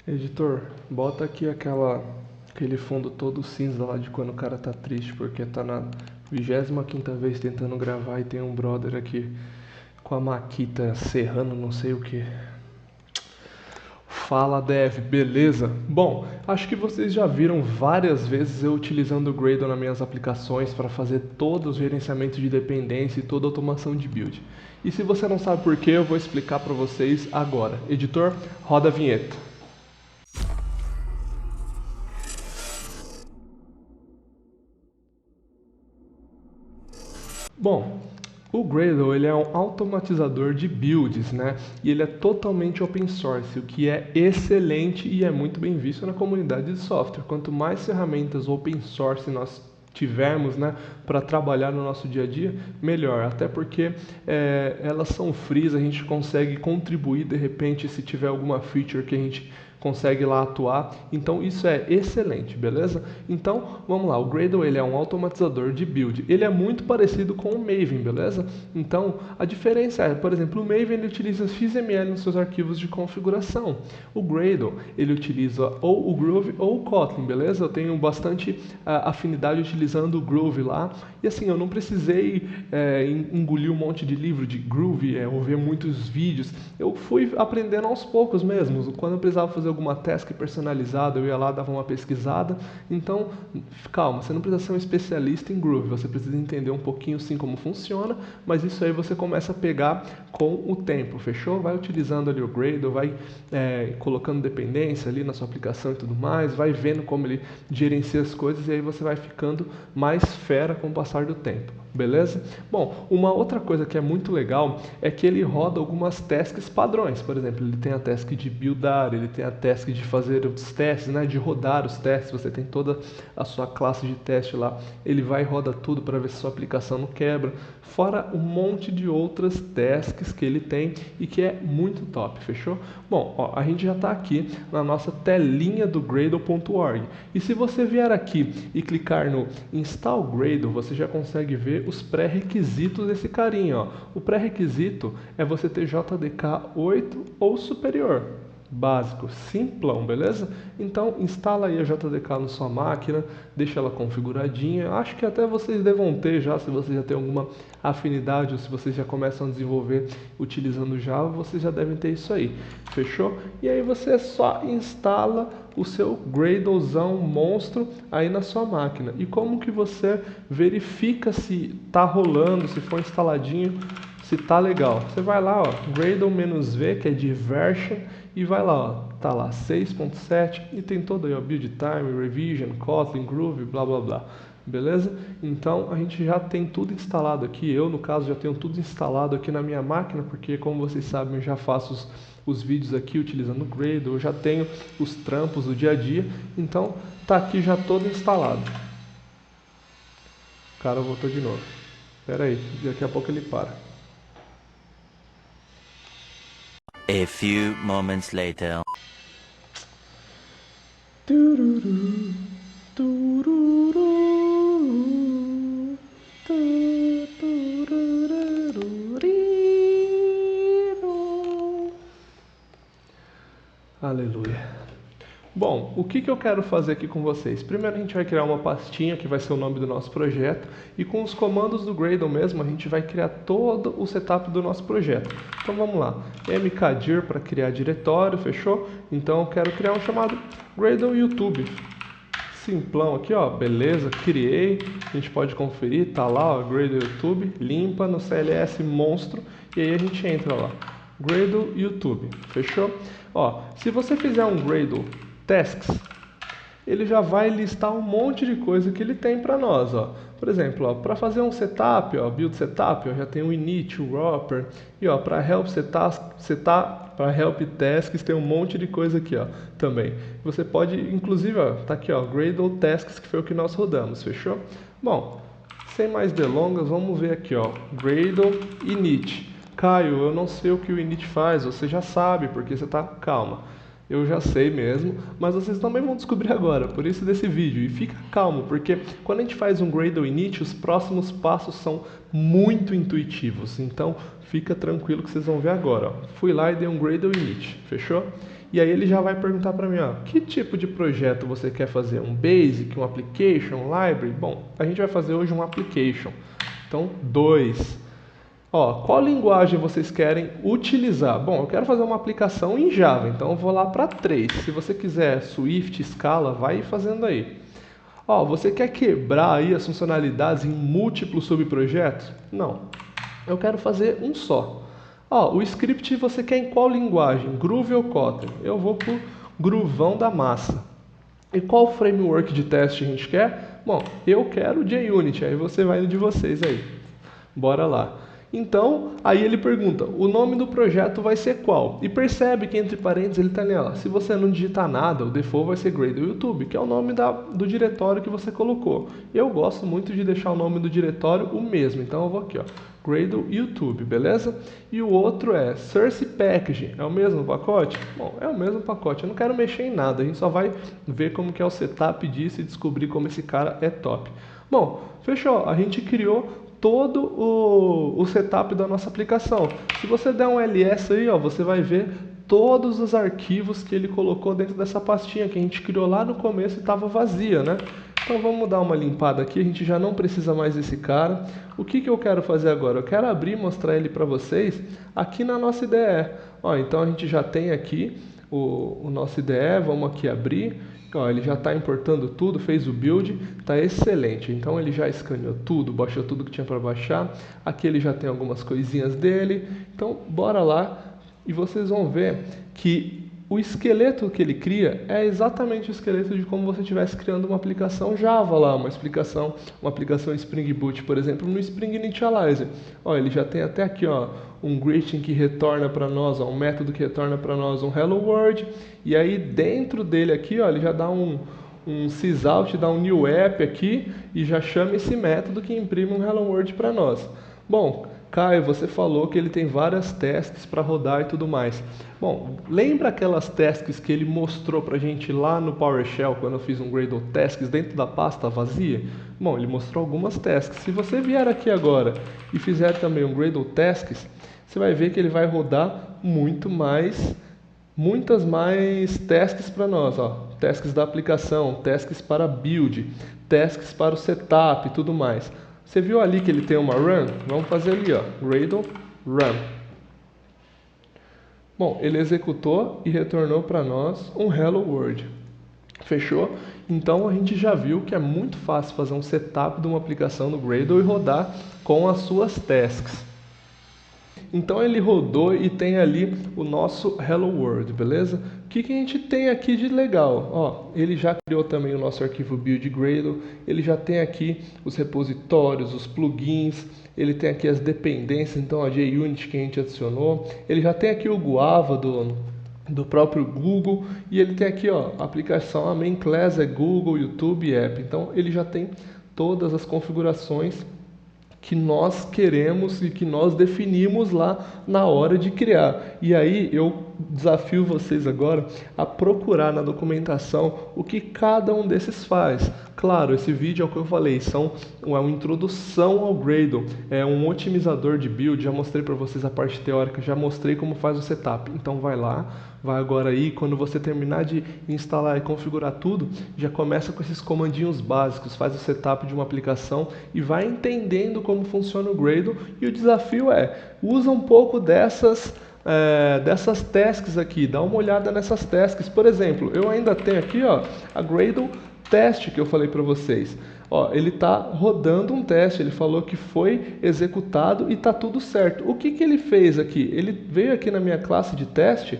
Editor, bota aqui aquele fundo todo cinza lá de quando o cara tá triste, porque tá na 25ª vez tentando gravar e tem um brother aqui com a Maquita serrando não sei o que. Fala Dev, beleza? Bom, acho que vocês já viram várias vezes eu utilizando o Gradle nas minhas aplicações para fazer todo o gerenciamento de dependência e toda a automação de build. E se você não sabe por que, eu vou explicar para vocês agora. Editor, roda a vinheta. Bom, o Gradle ele é um automatizador de builds, né? E ele é totalmente open source, o que é excelente e é muito bem visto na comunidade de software. Quanto mais ferramentas open source nós tivermos, né, para trabalhar no nosso dia a dia, melhor. Até porque elas são free, a gente consegue contribuir de repente se tiver alguma feature que a gente consegue lá atuar, então isso é excelente, beleza? Então, vamos lá, o Gradle ele é um automatizador de build, ele é muito parecido com o Maven, beleza? Então, a diferença é, por exemplo, o Maven ele utiliza XML nos seus arquivos de configuração, o Gradle ele utiliza ou o Groove ou o Kotlin, beleza? Eu tenho bastante afinidade utilizando o Groove lá, e assim, eu não precisei engolir um monte de livro de Groove, ou ver muitos vídeos, eu fui aprendendo aos poucos mesmo, quando eu precisava fazer alguma task personalizada, eu ia lá, dava uma pesquisada. Então, calma, você não precisa ser um especialista em Groove, você precisa entender um pouquinho sim como funciona, mas isso aí você começa a pegar com o tempo, fechou? Vai utilizando ali o Gradle, vai colocando dependência ali na sua aplicação e tudo mais, vai vendo como ele gerencia as coisas e aí você vai ficando mais fera com o passar do tempo. Beleza? Bom, uma outra coisa que é muito legal é que ele roda algumas tasks padrões. Por exemplo, ele tem a task de buildar, ele tem a task de fazer os testes, né, de rodar os testes. Você tem toda a sua classe de teste lá. Ele vai e roda tudo para ver se sua aplicação não quebra. Fora um monte de outras tasks que ele tem e que é muito top, fechou? Bom, ó, a gente já está aqui na nossa telinha do Gradle.org. E se você vier aqui e clicar no Install Gradle, você já consegue ver os pré-requisitos desse carinha. Ó. O pré-requisito é você ter JDK 8 ou superior. Básico, simplão, beleza? Então instala aí a JDK na sua máquina, deixa ela configuradinha. Acho que até vocês devam ter já, se vocês já têm alguma afinidade ou se vocês já começam a desenvolver utilizando Java, vocês já devem ter isso aí, fechou? E aí você só instala o seu Gradlezão monstro aí na sua máquina. E como que você verifica se está rolando, se foi instaladinho, se tá legal? Você vai lá, ó, Gradle-V, que é de version, e vai lá, ó, tá lá 6.7 e tem todo aí, ó, build time, revision, Kotlin, Groove, blá blá blá. Beleza? Então a gente já tem tudo instalado aqui. Eu, no caso, já tenho tudo instalado aqui na minha máquina, porque como vocês sabem, eu já faço os vídeos aqui utilizando o Gradle, eu já tenho os trampos do dia a dia, então tá aqui já todo instalado. O cara voltou de novo. Espera aí, daqui a pouco ele para. A few moments later. Tururu, tururu, turururururiru. Aleluia. Bom, o que eu quero fazer aqui com vocês? Primeiro a gente vai criar uma pastinha que vai ser o nome do nosso projeto e com os comandos do Gradle mesmo a gente vai criar todo o setup do nosso projeto. Então vamos lá, mkdir para criar diretório, fechou? Então eu quero criar um chamado Gradle YouTube. Simplão aqui, ó, beleza, criei, a gente pode conferir, tá lá, ó, Gradle YouTube, limpa no CLS monstro e aí a gente entra lá, Gradle YouTube, fechou? Ó, se você fizer um Gradle Tasks, ele já vai listar um monte de coisa que ele tem para nós, ó. Por exemplo, para fazer um setup, ó, build setup, ó, já tem o init, o wrapper, e ó, para help para help tasks tem um monte de coisa aqui, ó, também. Você pode, inclusive, ó, tá aqui, ó, Gradle Tasks, que foi o que nós rodamos, fechou? Bom, sem mais delongas, vamos ver aqui, ó, Gradle init. Caio, eu não sei o que o init faz, você já sabe, porque você tá, calma. Eu já sei mesmo, mas vocês também vão descobrir agora, por isso desse vídeo. E fica calmo, porque quando a gente faz um Gradle init, os próximos passos são muito intuitivos. Então, fica tranquilo que vocês vão ver agora. Ó. Fui lá e dei um Gradle init, fechou? E aí ele já vai perguntar para mim, ó, que tipo de projeto você quer fazer? Um Basic, um Application, um Library? Bom, a gente vai fazer hoje um Application. Então, 2. Ó, qual linguagem vocês querem utilizar? Bom, eu quero fazer uma aplicação em Java, então eu vou lá para 3. Se você quiser Swift, Scala, vai fazendo aí. Ó, você quer quebrar aí as funcionalidades em múltiplos subprojetos? Não, eu quero fazer um só. Ó, o script você quer em qual linguagem? Groove ou Kotlin? Eu vou pro Groovão da massa. E qual framework de teste a gente quer? Bom, eu quero o JUnit, aí você vai no de vocês aí. Bora lá. Então, aí ele pergunta, o nome do projeto vai ser qual? E percebe que entre parênteses ele está ali, ó, se você não digitar nada, o default vai ser Gradle YouTube, que é o nome do diretório que você colocou. Eu gosto muito de deixar o nome do diretório o mesmo, então eu vou aqui, ó, Gradle YouTube, beleza? E o outro é Source Package, é o mesmo pacote? Bom, é o mesmo pacote, eu não quero mexer em nada, a gente só vai ver como que é o setup disso e descobrir como esse cara é top. Bom, fechou, a gente criou todo o setup da nossa aplicação. Se você der um ls aí, ó, você vai ver todos os arquivos que ele colocou dentro dessa pastinha que a gente criou lá no começo e estava vazia, né? Então vamos dar uma limpada aqui, a gente já não precisa mais desse cara. O que eu quero fazer agora? Eu quero abrir e mostrar ele para vocês aqui na nossa IDE. Ó, então a gente já tem aqui o nosso IDE, vamos aqui abrir. Ó, ele já está importando tudo, fez o build, está excelente. Então ele já escaneou tudo, baixou tudo que tinha para baixar. Aqui ele já tem algumas coisinhas dele. Então bora lá e vocês vão ver que o esqueleto que ele cria é exatamente o esqueleto de como você estivesse criando uma aplicação Java lá, uma aplicação Spring Boot, por exemplo, no Spring Initializer. Ó, ele já tem até aqui, ó, um greeting que retorna para nós, ó, um método que retorna para nós um Hello World, e aí dentro dele aqui, ó, ele já dá um sysout, dá um new app aqui e já chama esse método que imprime um Hello World para nós. Bom, Caio, você falou que ele tem várias tasks para rodar e tudo mais. Bom, lembra aquelas tasks que ele mostrou para a gente lá no PowerShell, quando eu fiz um Gradle Tasks dentro da pasta vazia? Bom, ele mostrou algumas tasks. Se você vier aqui agora e fizer também um Gradle Tasks, você vai ver que ele vai rodar muitas mais tasks para nós. Ó. Tasks da aplicação, tasks para build, tasks para o setup e tudo mais. Você viu ali que ele tem uma run? Vamos fazer ali, ó, Gradle run. Bom, ele executou e retornou para nós um Hello World. Fechou? Então a gente já viu que é muito fácil fazer um setup de uma aplicação no Gradle e rodar com as suas tasks. Então ele rodou e tem ali o nosso Hello World, beleza? O que a gente tem aqui de legal? Ó, ele já criou também o nosso arquivo build Gradle, ele já tem aqui os repositórios, os plugins, ele tem aqui as dependências, então a JUnit que a gente adicionou, ele já tem aqui o Guava do próprio Google e ele tem aqui, ó, a aplicação, a main class é Google, YouTube App, então ele já tem todas as configurações que nós queremos e que nós definimos lá na hora de criar. E aí eu desafio vocês agora a procurar na documentação o que cada um desses faz. Claro, esse vídeo é o que eu falei, é uma introdução ao Gradle, é um otimizador de build, já mostrei para vocês a parte teórica, já mostrei como faz o setup. Então vai agora aí, quando você terminar de instalar e configurar tudo, já começa com esses comandinhos básicos, faz o setup de uma aplicação e vai entendendo como funciona o Gradle. E o desafio usa um pouco dessas tasks aqui, dá uma olhada nessas tasks. Por exemplo, eu ainda tenho aqui, ó, a Gradle Test que eu falei para vocês. Ó, ele está rodando um teste, ele falou que foi executado e está tudo certo. O que ele fez aqui? Ele veio aqui na minha classe de teste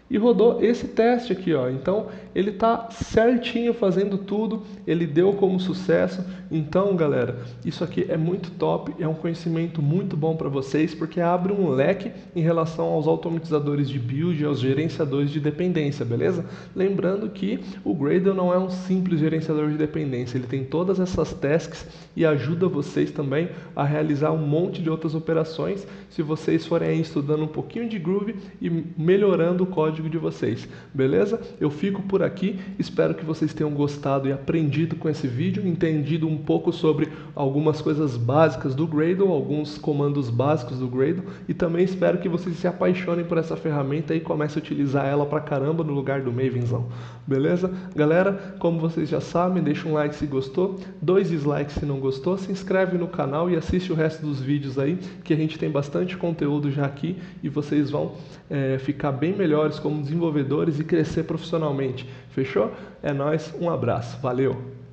e rodou esse teste aqui, ó. Então ele está certinho fazendo tudo, ele deu como sucesso. Então, galera, isso aqui é muito top, é um conhecimento muito bom para vocês, porque abre um leque em relação aos automatizadores de build e aos gerenciadores de dependência, beleza? Lembrando que o Gradle não é um simples gerenciador de dependência, ele tem todas essas tasks e ajuda vocês também a realizar um monte de outras operações, se vocês forem aí estudando um pouquinho de Groove e melhorando o código código de vocês, beleza? Eu fico por aqui, espero que vocês tenham gostado e aprendido com esse vídeo, entendido um pouco sobre algumas coisas básicas do Gradle, alguns comandos básicos do Gradle, e também espero que vocês se apaixonem por essa ferramenta e comecem a utilizar ela pra caramba no lugar do Mavenzão, beleza? Galera, como vocês já sabem, deixa um like se gostou, 2 dislikes se não gostou, se inscreve no canal e assiste o resto dos vídeos aí, que a gente tem bastante conteúdo já aqui e vocês vão ficar bem melhores como desenvolvedores e crescer profissionalmente. Fechou? É nóis, um abraço, valeu!